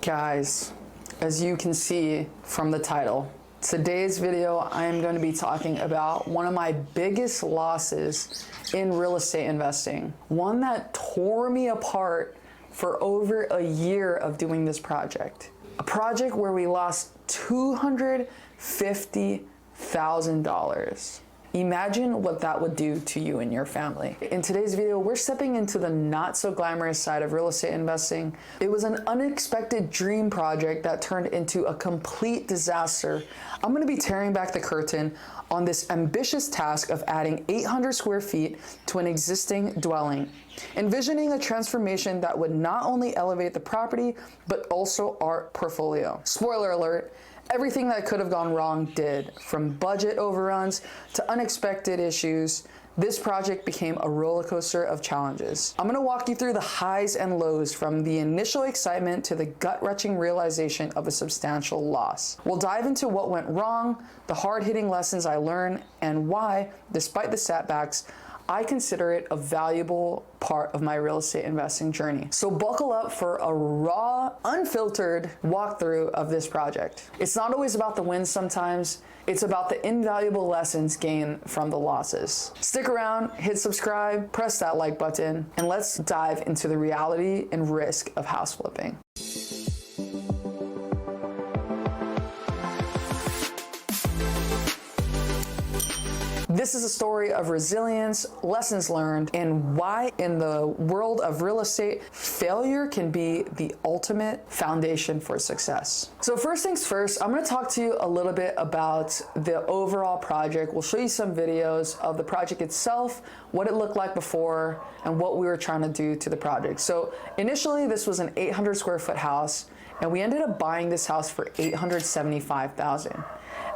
Guys, as you can see from the title, today's video I am going to be talking about one of my biggest losses in real estate investing. One that tore me apart for over a year of doing this project. A project where we lost $250,000. Imagine what that would do to you and your family. In today's video, we're stepping into the not so glamorous side of real estate investing. It was an unexpected dream project that turned into a complete disaster. I'm gonna be tearing back the curtain on this ambitious task of adding 800 square feet to an existing dwelling, envisioning a transformation that would not only elevate the property, but also our portfolio. Spoiler alert, everything that could have gone wrong did, from budget overruns to unexpected issues. This project became a roller coaster of challenges. I'm gonna walk you through the highs and lows, from the initial excitement to the gut-wrenching realization of a substantial loss. We'll dive into what went wrong, the hard-hitting lessons I learned, and why, despite the setbacks, I consider it a valuable part of my real estate investing journey. So buckle up for a raw, unfiltered walkthrough of this project. It's not always about the wins sometimes, it's about the invaluable lessons gained from the losses. Stick around, hit subscribe, press that like button, and let's dive into the reality and risk of house flipping. This is a story of resilience, lessons learned, and why in the world of real estate, failure can be the ultimate foundation for success. So first things first, I'm gonna talk to you a little bit about the overall project. We'll show you some videos of the project itself, what it looked like before, and what we were trying to do to the project. So initially, this was an 800 square foot house, and we ended up buying this house for $875,000.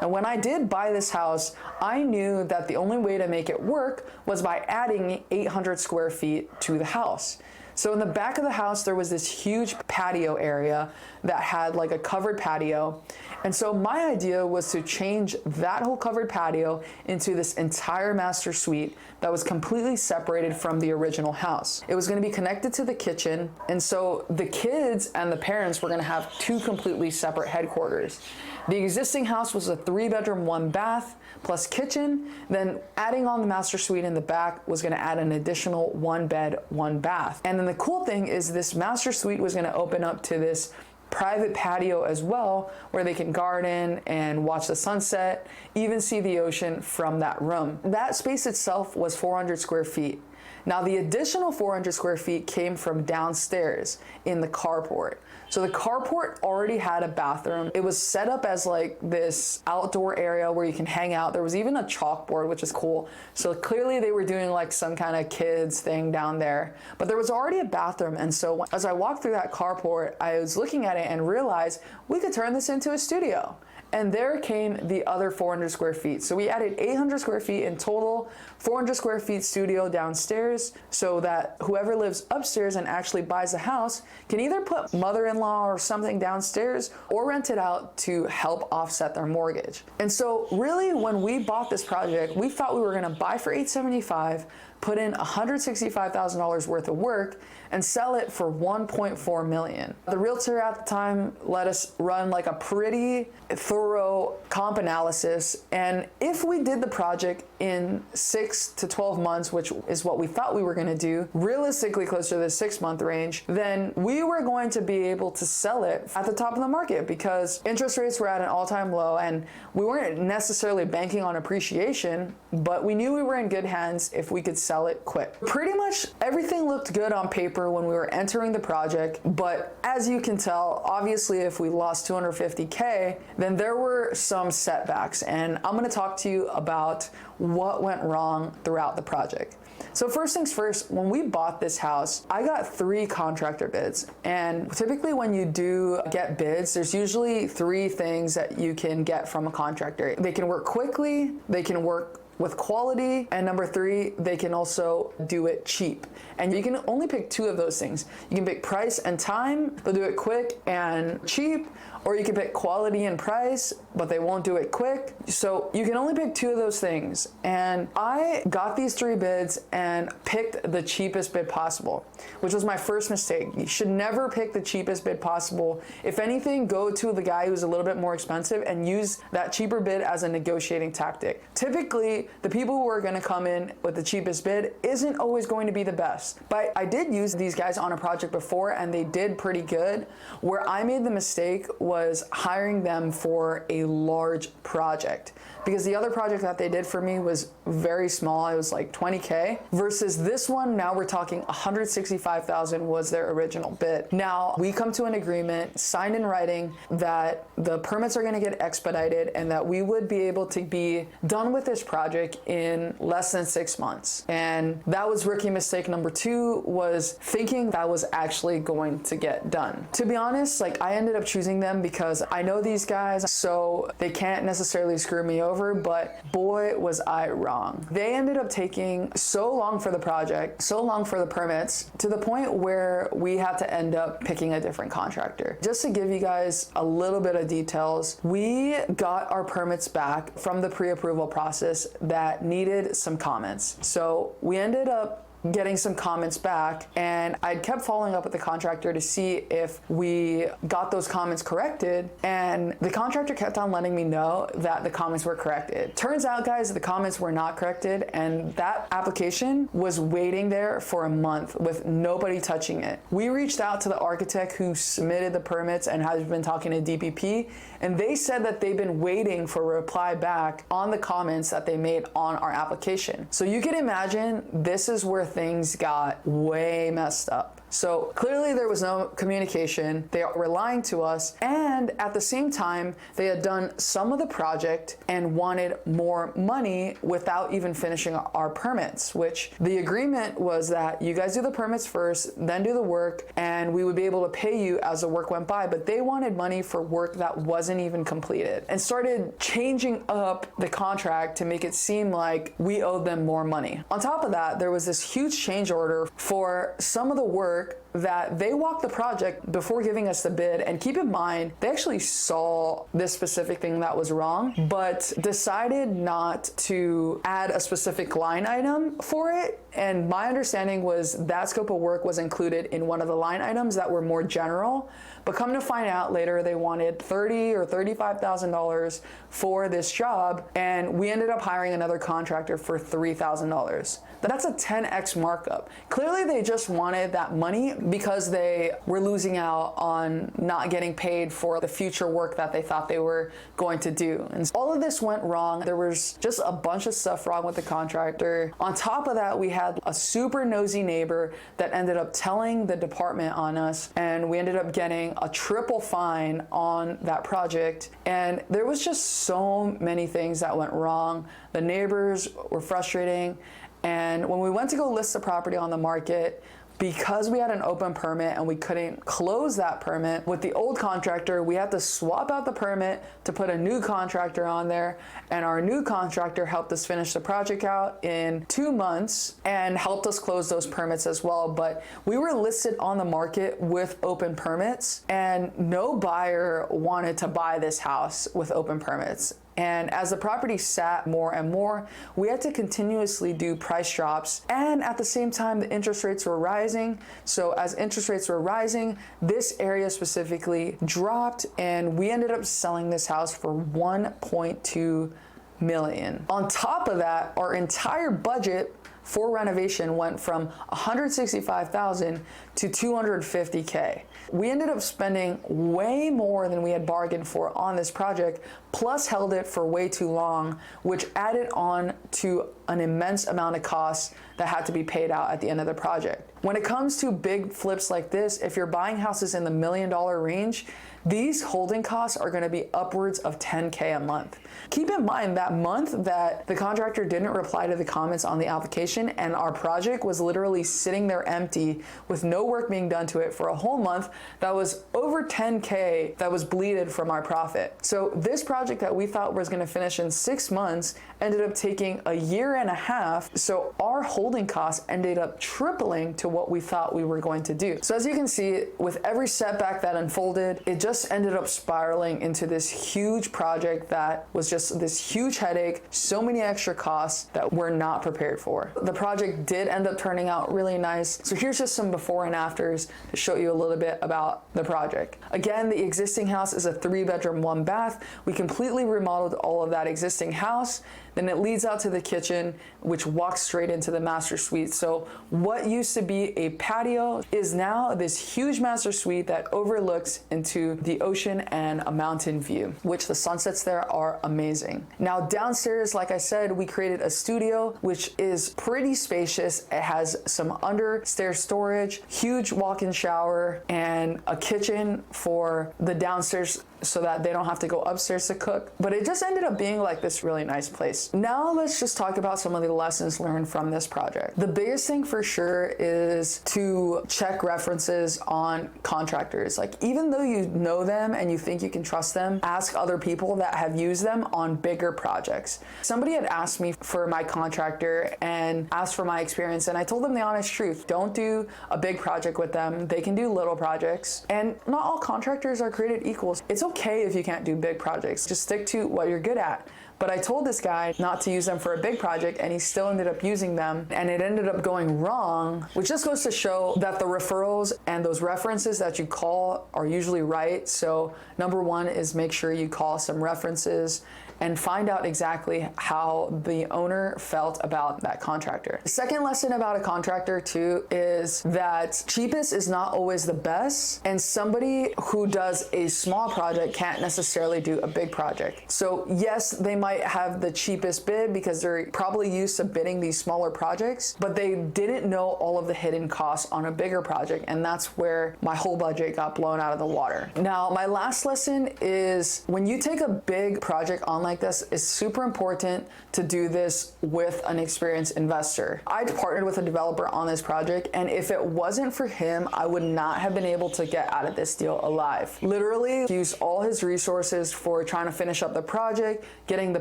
And when I did buy this house, I knew that the only way to make it work was by adding 800 square feet to the house. So in the back of the house, there was this huge patio area that had like a covered patio. And so my idea was to change that whole covered patio into this entire master suite that was completely separated from the original house. It was gonna be connected to the kitchen. And so the kids and the parents were gonna have two completely separate headquarters. The existing house was a 3-bedroom, 1-bath plus kitchen. Then adding on the master suite in the back was gonna add an additional 1-bed, 1-bath. And then the cool thing is this master suite was gonna open up to this private patio as well, where they can garden and watch the sunset, even see the ocean from that room. That space itself was 400 square feet. Now the additional 400 square feet came from downstairs in the carport. So the carport already had a bathroom. It was set up as like this outdoor area where you can hang out. There was even a chalkboard, which is cool. So clearly they were doing like some kind of kids thing down there, but there was already a bathroom. And so as I walked through that carport, I was looking at it and realized we could turn this into a studio. And there came the other 400 square feet. So we added 800 square feet in total, 400 square feet studio downstairs, so that whoever lives upstairs and actually buys a house can either put mother-in-law or something downstairs or rent it out to help offset their mortgage. And so really when we bought this project, we thought we were gonna buy for $875,000, put in $165,000 worth of work, and sell it for $1.4 million. The realtor at the time let us run like a pretty thorough comp analysis, and if we did the project in 6 to 12 months, which is what we thought we were gonna do, realistically closer to the 6-month range, then we were going to be able to sell it at the top of the market because interest rates were at an all-time low, and we weren't necessarily banking on appreciation, but we knew we were in good hands if we could sell it quick. Pretty much everything looked good on paper when we were entering the project, but as you can tell, obviously if we lost $250K, then there were some setbacks, and I'm gonna talk to you about what went wrong throughout the project. So first things first, when we bought this house, I got 3 contractor bids. And typically when you do get bids, there's usually 3 things that you can get from a contractor. They can work quickly, they can work with quality, and number 3, they can also do it cheap. And you can only pick 2 of those things. You can pick price and time, they'll do it quick and cheap, or you can pick quality and price, but they won't do it quick. So you can only pick 2 of those things. And I got these 3 bids and picked the cheapest bid possible, which was my first mistake. You should never pick the cheapest bid possible. If anything, go to the guy who's a little bit more expensive and use that cheaper bid as a negotiating tactic. Typically, the people who are gonna come in with the cheapest bid isn't always going to be the best. But I did use these guys on a project before and they did pretty good. Where I made the mistake was hiring them for a large project, because the other project that they did for me was very small. It was like 20K versus this one. Now we're talking 165,000 was their original bid. Now we come to an agreement, signed in writing, that the permits are going to get expedited and that we would be able to be done with this project in less than 6 months. And that was rookie mistake number 2, was thinking that was actually going to get done. To be honest, like, I ended up choosing them because I know these guys, so they can't necessarily screw me over, but boy, was I wrong. They ended up taking so long for the project, so long for the permits, to the point where we had to end up picking a different contractor. Just to give you guys a little bit of details, we got our permits back from the pre-approval process that needed some comments. So we ended up getting some comments back, and I kept following up with the contractor to see if we got those comments corrected, and the contractor kept on letting me know that the comments were corrected. Turns out, guys, the comments were not corrected, and that application was waiting there for a month with nobody touching it. We reached out to the architect who submitted the permits and has been talking to DPP, and they said that they've been waiting for a reply back on the comments that they made on our application. So you can imagine this is where things got way messed up. So clearly there was no communication. They were lying to us, and at the same time, they had done some of the project and wanted more money without even finishing our permits, which the agreement was that you guys do the permits first, then do the work, and we would be able to pay you as the work went by. But they wanted money for work that wasn't even completed, and started changing up the contract to make it seem like we owed them more money. On top of that, there was this huge change order for some of the work that they walked the project before giving us the bid. And keep in mind, they actually saw this specific thing that was wrong, but decided not to add a specific line item for it. And my understanding was that scope of work was included in one of the line items that were more general. But come to find out later, they wanted $30,000 or $35,000 for this job, and we ended up hiring another contractor for $3,000. That's a 10x markup. Clearly, they just wanted that money because they were losing out on not getting paid for the future work that they thought they were going to do. And all of this went wrong. There was just a bunch of stuff wrong with the contractor. On top of that, we had a super nosy neighbor that ended up telling the department on us, and we ended up getting a triple fine on that project. And there was just so many things that went wrong. The neighbors were frustrating. And when we went to go list the property on the market, because we had an open permit and we couldn't close that permit with the old contractor, we had to swap out the permit to put a new contractor on there. And our new contractor helped us finish the project out in 2 months and helped us close those permits as well. But we were listed on the market with open permits, and no buyer wanted to buy this house with open permits. And as the property sat more and more, we had to continuously do price drops. And at the same time, the interest rates were rising. So as interest rates were rising, this area specifically dropped, and we ended up selling this house for $1.2 million. On top of that, our entire budget for renovation went from $165,000 to $250K. We ended up spending way more than we had bargained for on this project, plus held it for way too long, which added on to an immense amount of costs that had to be paid out at the end of the project. When it comes to big flips like this, if you're buying houses in the $1 million range, these holding costs are gonna be upwards of $10K a month. Keep in mind that month that the contractor didn't reply to the comments on the application and our project was literally sitting there empty with no work being done to it for a whole month, that was over $10K that was bleeded from our profit. So this project that we thought was gonna finish in 6 months ended up taking a year and a half. So our holding costs ended up tripling to what we thought we were going to do. So as you can see, with every setback that unfolded, it just ended up spiraling into this huge project that was just this huge headache, so many extra costs that we're not prepared for. The project did end up turning out really nice. So here's just some before and afters to show you a little bit about the project. Again, the existing house is a 3-bedroom, 1 bath. We completely remodeled all of that existing house. Then it leads out to the kitchen, which walks straight into the master suite. So what used to be a patio is now this huge master suite that overlooks into the ocean and a mountain view, which the sunsets there are amazing. Now downstairs, like I said, we created a studio, which is pretty spacious. It has some understairs storage, huge walk-in shower, and a kitchen for the downstairs so that they don't have to go upstairs to cook. But it just ended up being like this really nice place. Now let's just talk about some of the lessons learned from this project. The biggest thing for sure is to check references on contractors. Like, even though you know them and you think you can trust them, ask other people that have used them on bigger projects. Somebody had asked me for my contractor and asked for my experience, and I told them the honest truth. Don't do a big project with them. They can do little projects, and not all contractors are created equal. It's okay if you can't do big projects. Just stick to what you're good at. But I told this guy not to use them for a big project, and he still ended up using them, and it ended up going wrong, which just goes to show that the referrals and those references that you call are usually right. So number one is make sure you call some references and find out exactly how the owner felt about that contractor. The second lesson about a contractor too is that cheapest is not always the best, and somebody who does a small project can't necessarily do a big project. So yes, they might have the cheapest bid because they're probably used to bidding these smaller projects, but they didn't know all of the hidden costs on a bigger project, and that's where my whole budget got blown out of the water. Now, my last lesson is when you take a big project on like this, it's super important to do this with an experienced investor. I partnered with a developer on this project, and if it wasn't for him, I would not have been able to get out of this deal alive. Literally, he used all his resources for trying to finish up the project, getting the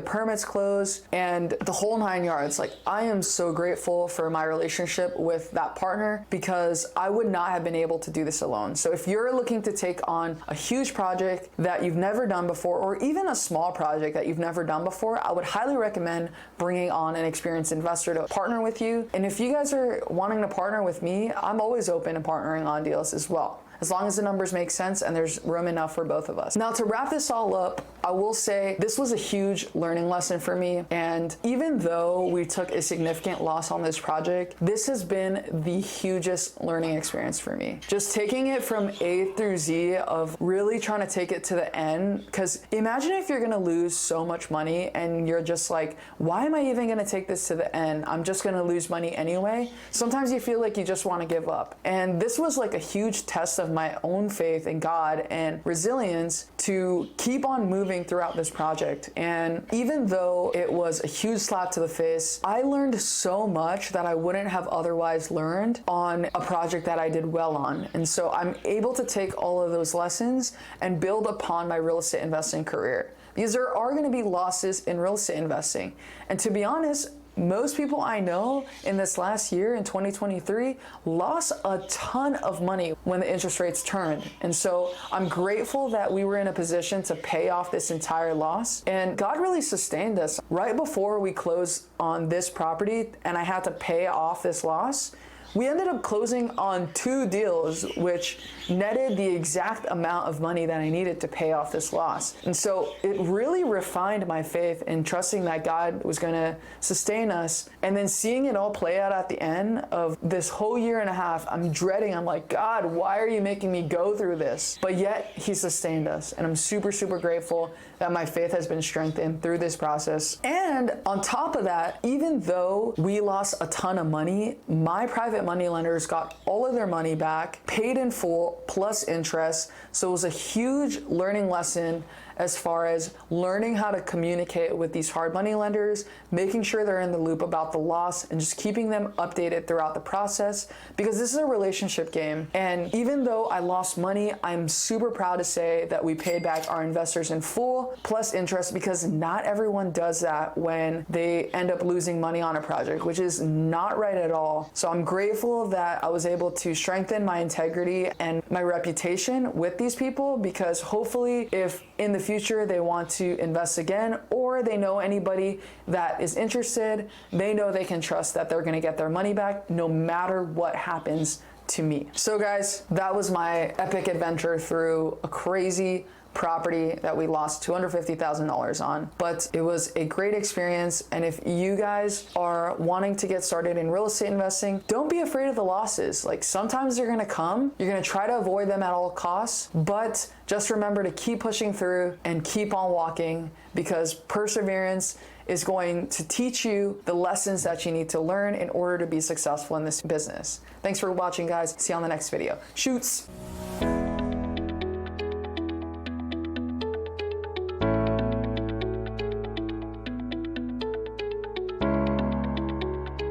permits closed, and the whole 9 yards. Like, I am so grateful for my relationship with that partner because I would not have been able to do this alone. So if you're looking to take on a huge project that you've never done before, or even a small project that you've never done before, I would highly recommend bringing on an experienced investor to partner with you. And if you guys are wanting to partner with me, I'm always open to partnering on deals as well, as long as the numbers make sense and there's room enough for both of us. Now, to wrap this all up, I will say this was a huge learning lesson for me. And even though we took a significant loss on this project, this has been the hugest learning experience for me. Just taking it from A through Z of really trying to take it to the end. Because imagine if you're gonna lose so much money and you're just like, why am I even gonna take this to the end? I'm just gonna lose money anyway. Sometimes you feel like you just wanna give up. And this was like a huge test of my own faith in God and resilience to keep on moving throughout this project. And even though it was a huge slap to the face, I learned so much that I wouldn't have otherwise learned on a project that I did well on. And so I'm able to take all of those lessons and build upon my real estate investing career, because there are going to be losses in real estate investing. And to be honest, most people I know in this last year in 2023 lost a ton of money when the interest rates turned. And so I'm grateful that we were in a position to pay off this entire loss. And God really sustained us. Right before we closed on this property and I had to pay off this loss, we ended up closing on 2 deals, which netted the exact amount of money that I needed to pay off this loss. And so it really refined my faith in trusting that God was gonna sustain us. And then seeing it all play out at the end of this whole year and a half, I'm dreading, I'm like, God, why are you making me go through this? But yet he sustained us. And I'm super, super grateful that my faith has been strengthened through this process. And on top of that, even though we lost a ton of money, my private private money lenders got all of their money back, paid in full, plus interest. So it was a huge learning lesson as far as learning how to communicate with these hard money lenders, making sure they're in the loop about the loss, and just keeping them updated throughout the process, because this is a relationship game. And even though I lost money, I'm super proud to say that we paid back our investors in full plus interest, because not everyone does that when they end up losing money on a project, which is not right at all. So I'm grateful that I was able to strengthen my integrity and my reputation with these people, because hopefully if in the future they want to invest again, or they know anybody that is interested, they know they can trust that they're gonna get their money back no matter what happens to me. So guys, that was my epic adventure through a crazy property that we lost $250,000 on, but it was a great experience. And if you guys are wanting to get started in real estate investing, don't be afraid of the losses. Like, sometimes they're gonna come, you're gonna try to avoid them at all costs, but just remember to keep pushing through and keep on walking, because perseverance is going to teach you the lessons that you need to learn in order to be successful in this business. Thanks for watching, guys. See you on the next video. Shoots.